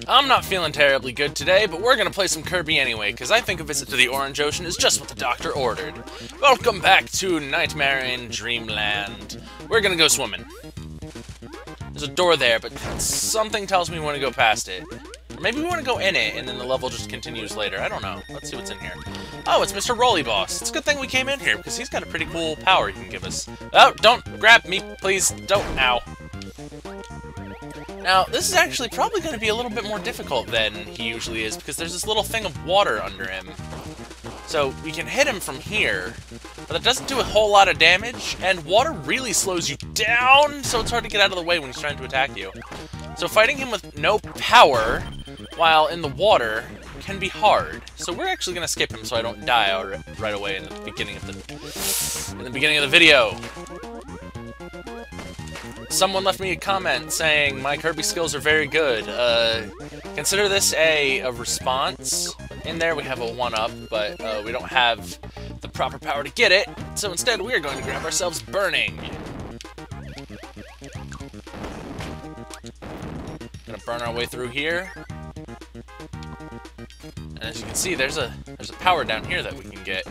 I'm not feeling terribly good today, but we're gonna play some Kirby anyway, because I think a visit to the Orange Ocean is just what the doctor ordered. Welcome back to Nightmare in Dreamland. We're gonna go swimming. There's a door there, but something tells me we want to go past it. Or maybe we want to go in it, and then the level just continues later. I don't know. Let's see what's in here. Oh, it's Mr. Rolly Boss. It's a good thing we came in here, because he's got a pretty cool power he can give us. Oh, don't grab me, please. Don't. Ow. Now, this is actually probably going to be a little bit more difficult than he usually is, because there's this little thing of water under him. So, we can hit him from here, but it doesn't do a whole lot of damage, and water really slows you down, so it's hard to get out of the way when he's trying to attack you. So fighting him with no power, while in the water, can be hard. So we're actually going to skip him so I don't die right away in the beginning of the video. Someone left me a comment saying my Kirby skills are very good. Consider this a response. In there we have a 1-up, but we don't have the proper power to get it. So instead we are going to grab ourselves Burning. Gonna burn our way through here. And as you can see, there's a power down here that we can get.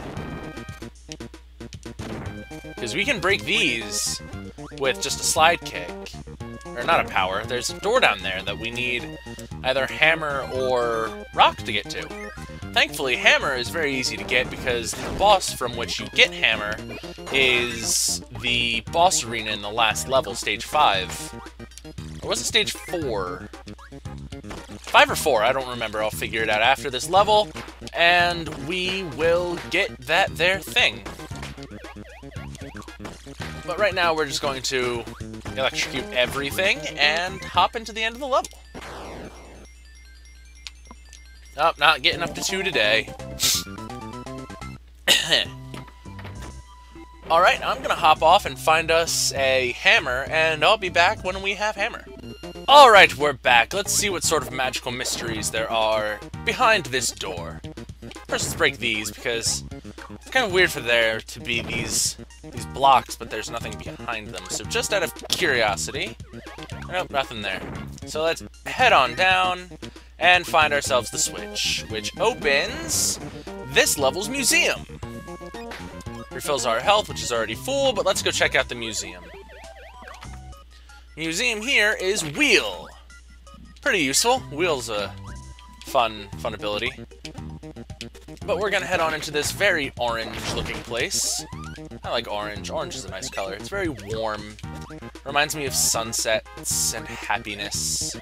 Because we can break these with just a slide kick. Or not a power, there's a door down there that we need either hammer or rock to get to. Thankfully, hammer is very easy to get because the boss from which you get hammer is the boss arena in the last level, stage 5. Or was it stage 4? 5 or 4, I don't remember. I'll figure it out after this level, and we will get that there thing. But right now, we're just going to electrocute everything and hop into the end of the level. Oh, not getting up to 2 today. Alright, I'm gonna hop off and find us a hammer, and I'll be back when we have hammer. Alright, we're back. Let's see what sort of magical mysteries there are behind this door. First, let's break these, because it's kind of weird for there to be these blocks, but there's nothing behind them. So just out of curiosity... Nope, nothing there. So let's head on down and find ourselves the switch, which opens this level's museum. Refills our health, which is already full, but let's go check out the museum. Museum here is Wheel. Pretty useful. Wheel's a fun ability. But we're gonna head on into this very orange-looking place. I like orange. Orange is a nice color. It's very warm. Reminds me of sunsets and happiness.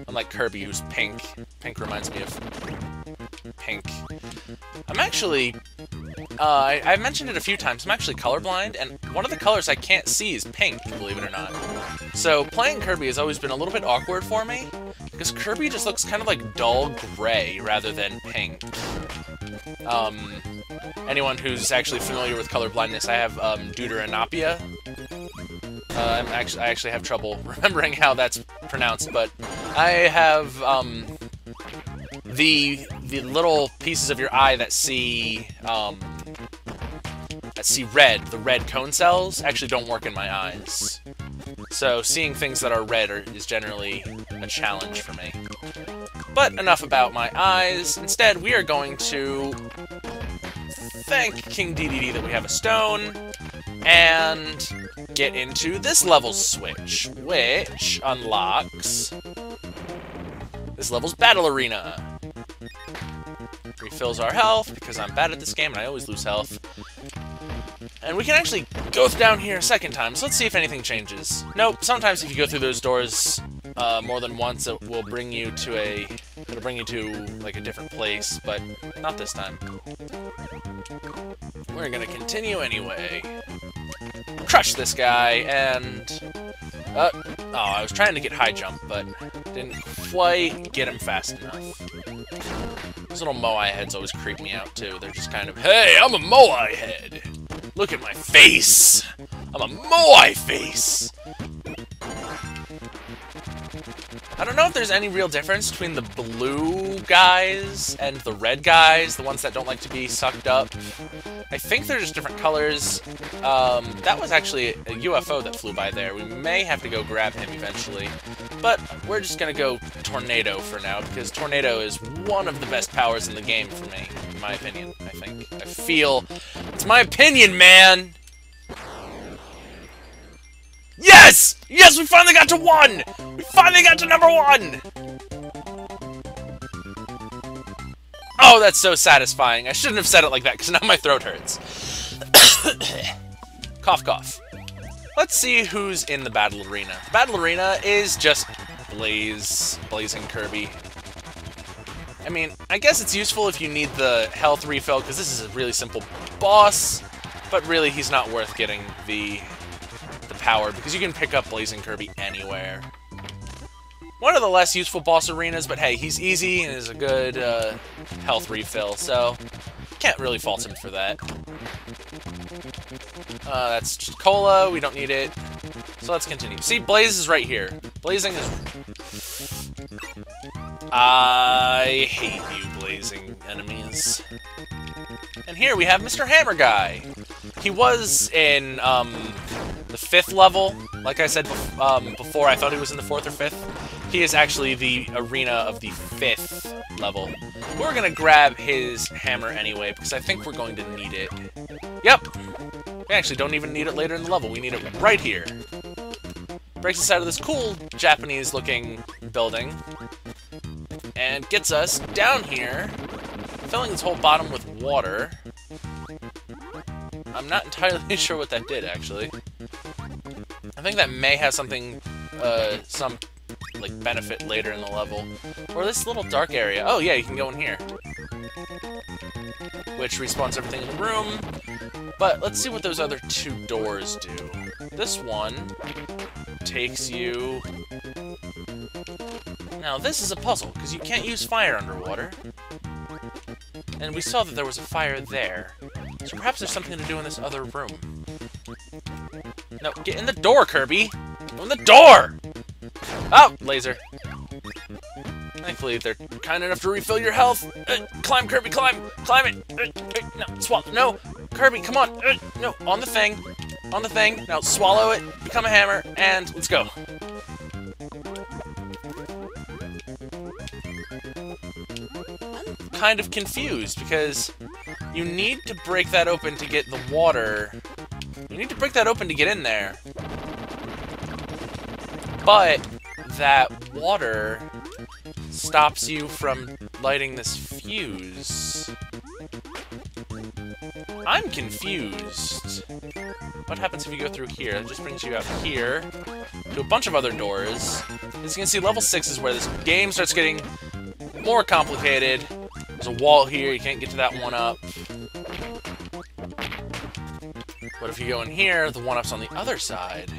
Unlike Kirby, who's pink. Pink reminds me of pink. I'm actually... I've mentioned it a few times. I'm actually colorblind, and one of the colors I can't see is pink, believe it or not. So playing Kirby has always been a little bit awkward for me, because Kirby just looks kind of like dull gray rather than pink. Anyone who's actually familiar with color blindness, I have deuteranopia. I actually have trouble remembering how that's pronounced, but I have the little pieces of your eye that see red, the red cone cells, actually don't work in my eyes. So seeing things that are red is generally a challenge for me. But enough about my eyes. Instead, we are going to thank King DDD that we have a stone, and get into this level's switch, which unlocks this level's battle arena. Refills our health, because I'm bad at this game and I always lose health. And we can actually go down here a second time, so let's see if anything changes. Nope, sometimes if you go through those doors more than once, it will bring you to like a different place, but not this time. We're gonna continue anyway. Crush this guy, and... oh, I was trying to get high jump, but didn't quite get him fast enough. Those little Moai heads always creep me out, too. They're just kind of, hey, I'm a Moai head! Look at my face! I'm a Moai face! I don't know if there's any real difference between the blue guys and the red guys, the ones that don't like to be sucked up. I think they're just different colors. That was actually a UFO that flew by there. We may have to go grab him eventually. But we're just gonna go Tornado for now, because Tornado is one of the best powers in the game for me, in my opinion, I think. I feel... It's my opinion, man! Yes! Yes, we finally got to 1! We finally got to number 1! Oh, that's so satisfying. I shouldn't have said it like that, because now my throat hurts. Cough, cough. Let's see who's in the battle arena. The battle arena is just Blazing Kirby. I mean, I guess it's useful if you need the health refill, because this is a really simple boss, but really he's not worth getting the power, because you can pick up Blazing Kirby anywhere. One of the less useful boss arenas, but hey, he's easy and is a good health refill, so can't really fault him for that. That's just cola, we don't need it. So let's continue. See, Blaze is right here. Blazing is... I hate you, Blazing enemies. And here we have Mr. Hammer Guy. He was in the 5th level. Like I said before, I thought he was in the 4th or 5th. He is actually the arena of the 5th level. We're gonna grab his hammer anyway, because I think we're going to need it. Yep! We actually don't even need it later in the level. We need it right here. Breaks us out of this cool Japanese-looking building. And gets us down here, filling this whole bottom with water. I'm not entirely sure what that did, actually. I think that may have something, some, like, benefit later in the level. Or this little dark area. Oh, yeah, you can go in here. Which respawns everything in the room. But let's see what those other 2 doors do. This one takes you... Now, this is a puzzle, because you can't use fire underwater. And we saw that there was a fire there. So perhaps there's something to do in this other room. No, get in the door, Kirby! Go in the door! Oh, laser. Thankfully, they're kind enough to refill your health. Climb, Kirby, climb! Climb it! No, swallow. No! Kirby, come on! No, on the thing. On the thing. Now swallow it, become a hammer, and let's go. I'm kind of confused, because you need to break that open to get the water. You need to break that open to get in there. But that water stops you from lighting this fuse. I'm confused. What happens if you go through here? It just brings you out here to a bunch of other doors. As you can see, level 6 is where this game starts getting more complicated. There's a wall here, you can't get to that 1-up. But if you go in here, the 1-up's on the other side.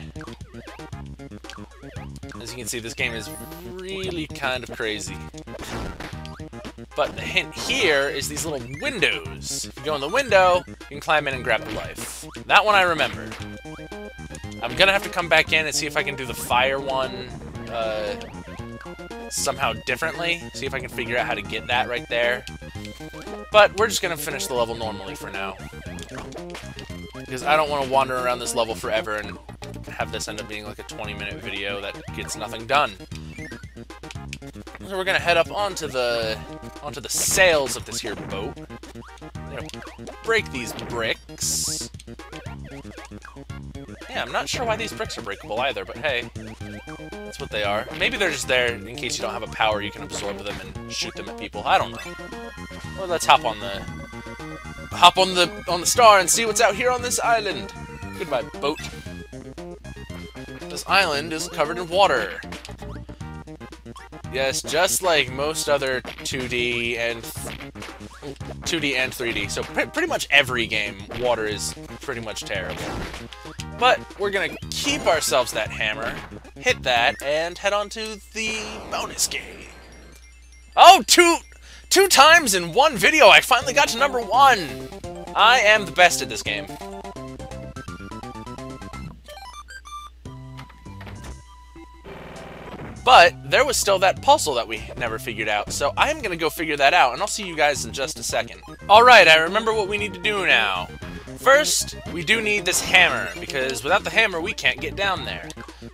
As you can see, this game is really kind of crazy. But the hint here is these little windows. If you go in the window, you can climb in and grab the life. That one I remember. I'm gonna have to come back in and see if I can do the fire one somehow differently. See if I can figure out how to get that right there. But we're just gonna finish the level normally for now. Because I don't want to wander around this level forever and have this end up being like a 20-minute video that gets nothing done. So we're gonna head up onto the sails of this here boat. I'm gonna break these bricks. Yeah, I'm not sure why these bricks are breakable either, but hey, that's what they are. Maybe they're just there in case you don't have a power you can absorb them and shoot them at people. I don't know. Well, let's hop on the star and see what's out here on this island. Goodbye, boat. This island is covered in water. Yes, just like most other 2D and 3D. So pretty much every game, water is pretty much terrible. But we're gonna keep ourselves that hammer, hit that, and head on to the bonus game. Oh, two times in one video, I finally got to number 1! I am the best at this game. But there was still that puzzle that we never figured out, so I'm gonna go figure that out, and I'll see you guys in just a second. Alright, I remember what we need to do now. First, we do need this hammer, because without the hammer, we can't get down there.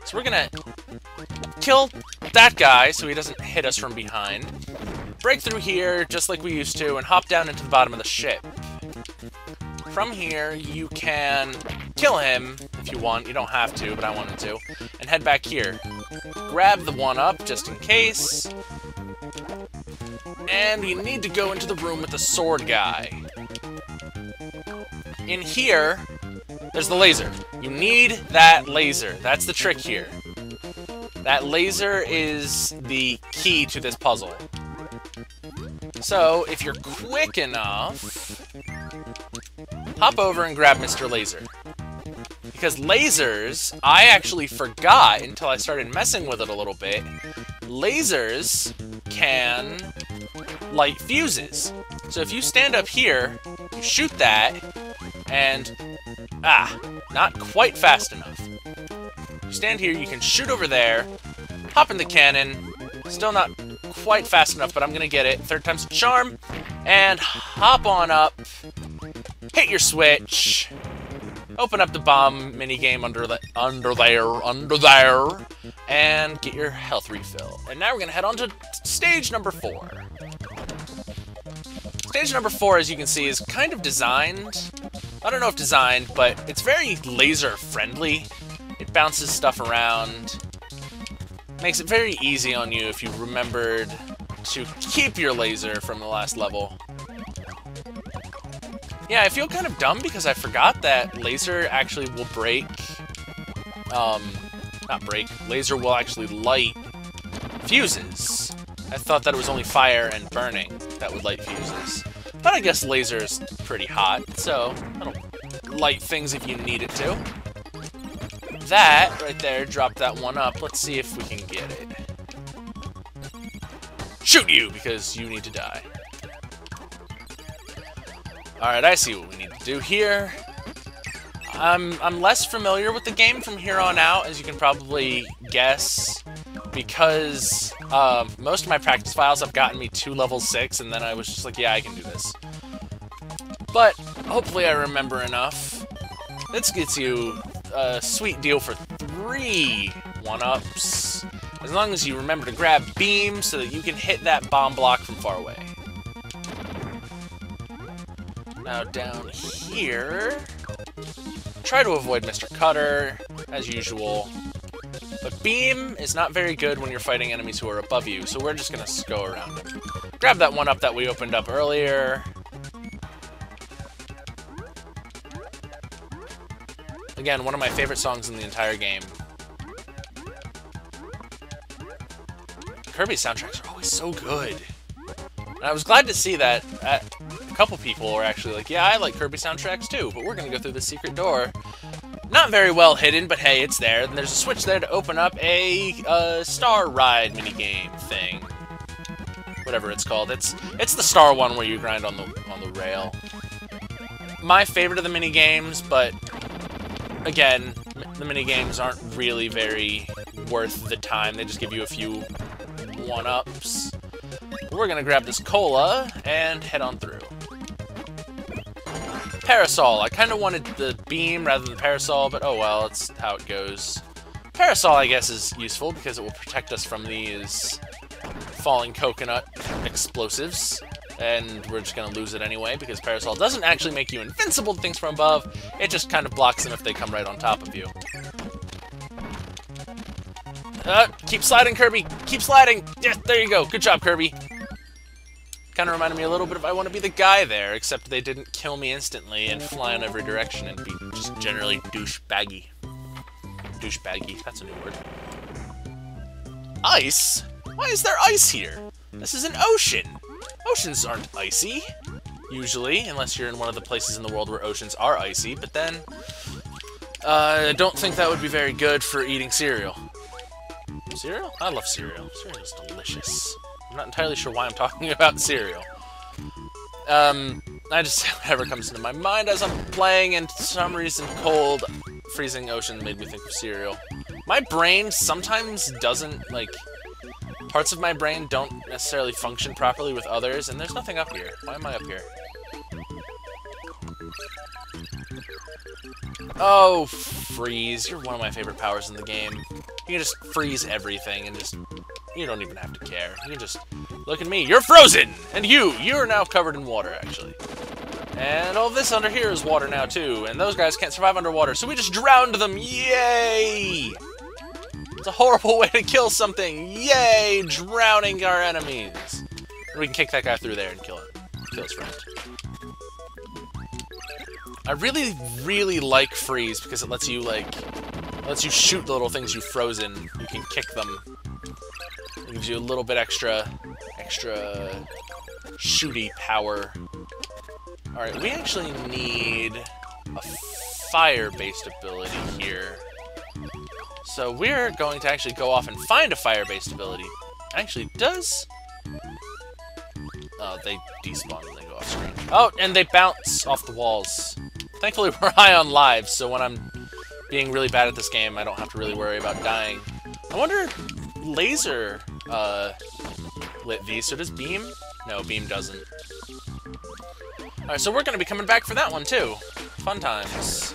So we're gonna kill that guy so he doesn't hit us from behind. Break through here, just like we used to, and hop down into the bottom of the ship. From here, you can kill him if you want. You don't have to, but I wanted to. And head back here. Grab the one up, just in case. And you need to go into the room with the sword guy. In here, there's the laser. You need that laser. That's the trick here. That laser is the key to this puzzle. So, if you're quick enough, hop over and grab Mr. Laser. Because lasers, I actually forgot until I started messing with it a little bit, lasers can light fuses. So if you stand up here, you shoot that, and, not quite fast enough. You stand here, you can shoot over there, hop in the cannon, still not quite fast enough, but I'm gonna get it. Third time's a charm, and hop on up, hit your switch, open up the bomb minigame under there, and get your health refill. And now we're gonna head on to stage number 4. Stage number 4, as you can see, is kind of designed. I don't know if designed, but it's very laser-friendly. It bounces stuff around. Makes it very easy on you if you remembered to keep your laser from the last level. Yeah, I feel kind of dumb because I forgot that laser actually will break. Not break. Laser will actually light fuses. I thought that it was only fire and burning that would light fuses. But I guess laser's pretty hot, so it'll light things if you need it to. That, right there, dropped that one up. Let's see if we can get it. Shoot you, because you need to die. Alright, I see what we need to do here. I'm less familiar with the game from here on out, as you can probably guess, because most of my practice files have gotten me to level 6, and then I was just like, yeah, I can do this. But hopefully I remember enough. This gets you a sweet deal for 3 1-ups, as long as you remember to grab beam so that you can hit that bomb block from far away. Now down here, try to avoid Mr. Cutter, as usual. But beam is not very good when you're fighting enemies who are above you, so we're just gonna go around him. Grab that one up that we opened up earlier. Again, one of my favorite songs in the entire game. Kirby soundtracks are always so good. And I was glad to see that a couple people were actually like, yeah, I like Kirby soundtracks too, but we're gonna go through the secret door. Not very well hidden, but hey, it's there. And there's a switch there to open up a Star Ride minigame thing. Whatever it's called. It's the Star one where you grind on the rail. My favorite of the minigames, but again, the minigames aren't really very worth the time. They just give you a few 1-ups. We're gonna grab this cola and head on through. Parasol. I kind of wanted the beam rather than the parasol, but oh well, it's how it goes. Parasol, I guess, is useful because it will protect us from these falling coconut explosives. And we're just gonna lose it anyway, because Parasol doesn't actually make you invincible to things from above, it just kind of blocks them if they come right on top of you. Keep sliding, Kirby! Keep sliding! Yeah, there you go! Good job, Kirby! Kind of reminded me a little bit of I Want to Be the Guy there, except they didn't kill me instantly and fly in every direction and be just generally douchebaggy. Douchebaggy, that's a new word. Ice? Why is there ice here? This is an ocean! Oceans aren't icy, usually, unless you're in one of the places in the world where oceans are icy, but then I don't think that would be very good for eating cereal. Cereal? I love cereal. Cereal is delicious. I'm not entirely sure why I'm talking about cereal. I just, whatever comes into my mind as I'm playing, and for some reason cold, freezing ocean made me think of cereal. My brain sometimes doesn't, like, parts of my brain don't necessarily function properly with others, and there's nothing up here. Why am I up here? Oh, freeze. You're one of my favorite powers in the game. You can just freeze everything and just... You don't even have to care. You can just... Look at me. You're frozen! And you're now covered in water, actually. And all this under here is water now, too. And those guys can't survive underwater, so we just drowned them. Yay! It's a horrible way to kill something. Yay! Drowning our enemies. And we can kick that guy through there and kill him. Kill his friend. I really, really like freeze because it lets you, lets you shoot the little things you've frozen. You can kick them. It gives you a little bit extra shooty power. Alright, we actually need a fire-based ability here. So we're going to actually go off and find a fire-based ability. Actually, does... Oh, they despawn when they go off screen. Oh, and they bounce off the walls. Thankfully, we're high on lives, so when I'm being really bad at this game, I don't have to really worry about dying. I wonder if laser lit these, so does beam? No, beam doesn't. Alright, so we're going to be coming back for that one, too. Fun times.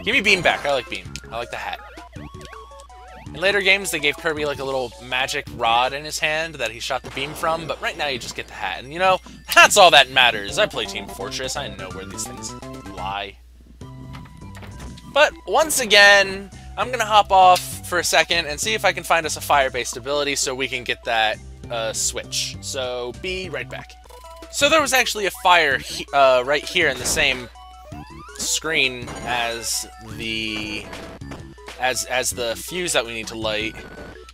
Give me beam back. I like beam. I like the hat. In later games, they gave Kirby, like, a little magic rod in his hand that he shot the beam from, but right now you just get the hat. And, you know, that's all that matters. I play Team Fortress. I know where these things lie. But, once again, I'm going to hop off for a second and see if I can find us a fire-based ability so we can get that switch. So, be right back. So there was actually a fire right here in the same screen as the fuse that we need to light.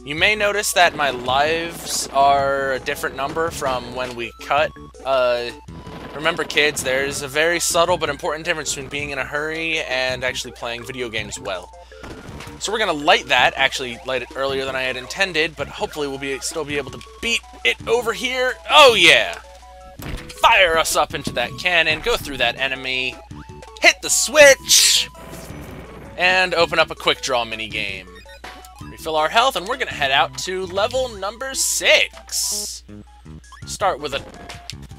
You may notice that my lives are a different number from when we cut. Remember, kids, there's a very subtle but important difference between being in a hurry and actually playing video games well. So we're going to light that, actually light it earlier than I had intended, but hopefully we'll still be able to beat it over here. Oh yeah! Fire us up into that cannon, go through that enemy, hit the switch, and open up a quick draw minigame. Refill our health, and we're going to head out to level number 6. Start with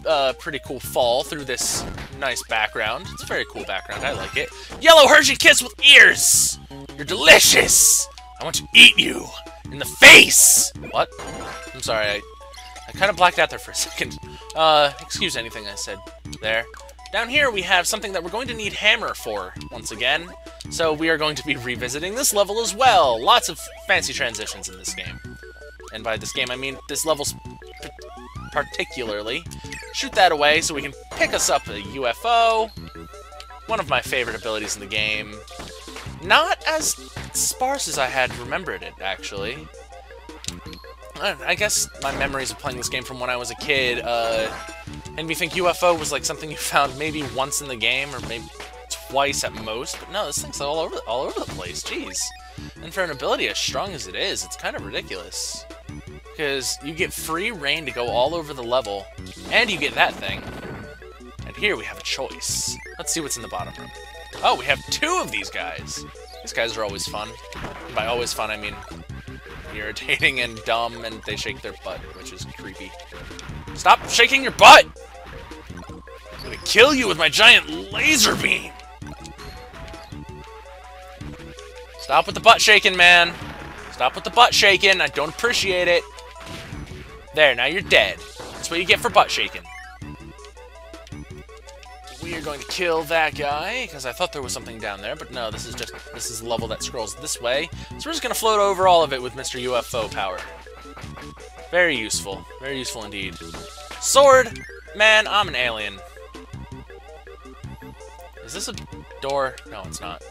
a pretty cool fall through this nice background. It's a very cool background, I like it. Yellow Hershey Kiss with ears! You're delicious! I want to eat you in the face! What? I'm sorry, I kind of blacked out there for a second. Excuse anything I said there. Down here we have something that we're going to need hammer for, once again. So we are going to be revisiting this level as well. Lots of fancy transitions in this game. And by this game, I mean this level particularly. Shoot that away so we can pick us up a UFO. One of my favorite abilities in the game. Not as sparse as I had remembered it, actually. I guess my memories of playing this game from when I was a kid made me think UFO was like something you found maybe once in the game, or maybe twice at most. But no, this thing's all over the place. Jeez. And for an ability as strong as it is, it's kind of ridiculous. Because you get free reign to go all over the level, and you get that thing. And here we have a choice. Let's see what's in the bottom room. Oh, we have 2 of these guys. These guys are always fun. By always fun, I mean irritating and dumb, and they shake their butt, which is creepy. Stop shaking your butt! I'm gonna kill you with my giant laser beam! Stop with the butt shaking, man! Stop with the butt shaking, I don't appreciate it. There, now you're dead. That's what you get for butt shaking. We are going to kill that guy, because I thought there was something down there, but no, this is a level that scrolls this way. So we're just going to float over all of it with Mr. UFO power. Very useful indeed. Sword! Man, I'm an alien. Is this a door? No, it's not.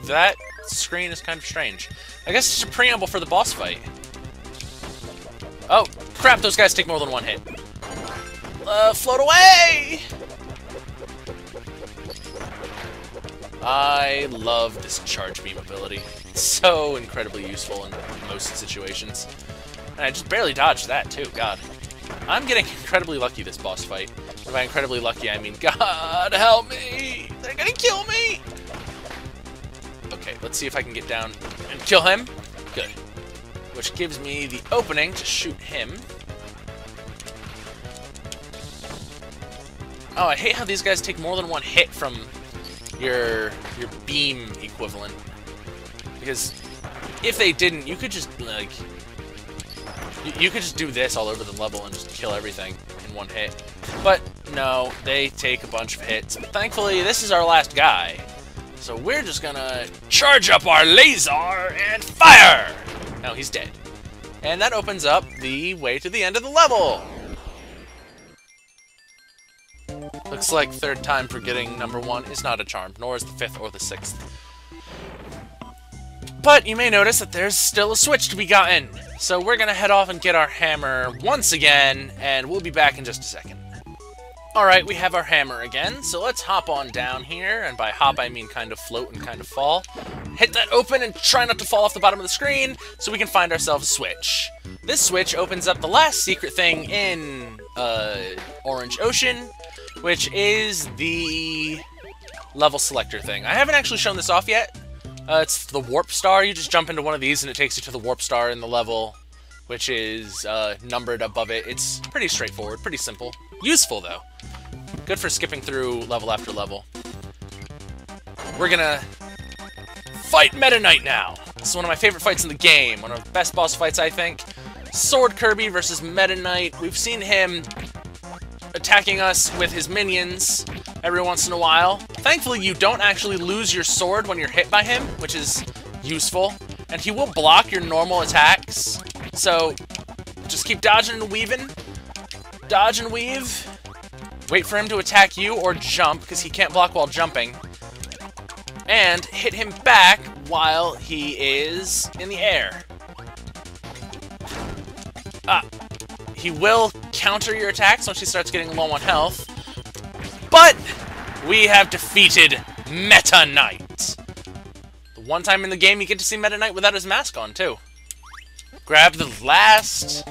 That screen is kind of strange. I guess it's a preamble for the boss fight. Oh, crap, those guys take more than one hit. Float away! I love this charge beam ability. It's so incredibly useful in most situations. And I just barely dodged that, too. God. I'm getting incredibly lucky this boss fight. And by incredibly lucky, I mean, God help me! They're gonna kill me! Okay, let's see if I can get down and kill him. Good. Which gives me the opening to shoot him. Oh, I hate how these guys take more than one hit from your beam equivalent. Because if they didn't, you could just, like, you could just do this all over the level and just kill everything in one hit. But no, they take a bunch of hits. But thankfully, this is our last guy. So we're just gonna charge up our laser and fire! Now he's dead. And that opens up the way to the end of the level. Looks like third time for getting number 1 is not a charm, nor is the 5th or the 6th. But you may notice that there's still a switch to be gotten. So we're gonna head off and get our hammer once again, and we'll be back in just a second. Alright, we have our hammer again, so let's hop on down here, and by hop I mean kind of float and kind of fall. Hit that open and try not to fall off the bottom of the screen, so we can find ourselves a switch. This switch opens up the last secret thing in Orange Ocean, which is the level selector thing. I haven't actually shown this off yet. It's the warp star. You just jump into one of these and it takes you to the warp star in the level, which is numbered above it. It's pretty straightforward, pretty simple. Useful, though. Good for skipping through level after level. We're gonna fight Meta Knight now. This is one of my favorite fights in the game. One of the best boss fights, I think. Sword Kirby versus Meta Knight. We've seen him attacking us with his minions every once in a while. Thankfully, you don't actually lose your sword when you're hit by him, which is useful. And he will block your normal attacks. So, just keep dodging and weaving. Dodge and weave. Wait for him to attack you or jump, because he can't block while jumping. And hit him back while he is in the air. He will counter your attacks once he starts getting low on health. But we have defeated Meta Knight. The one time in the game you get to see Meta Knight without his mask on, too. Grab the last...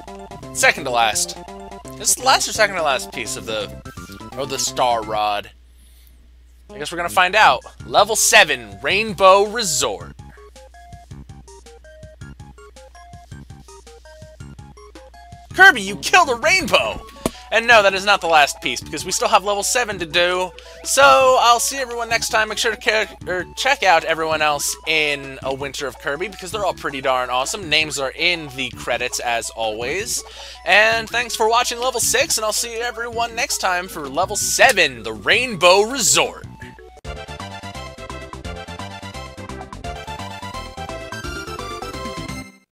second to last. This is the last or second to last piece of the star rod. I guess we're gonna find out. Level 7, Rainbow Resort. Kirby, you killed a rainbow! And no, that is not the last piece, because we still have level 7 to do. So, I'll see everyone next time. Make sure to check out everyone else in A Winter of Kirby, because they're all pretty darn awesome. Names are in the credits, as always. And thanks for watching level 6, and I'll see everyone next time for level 7, the Rainbow Resort.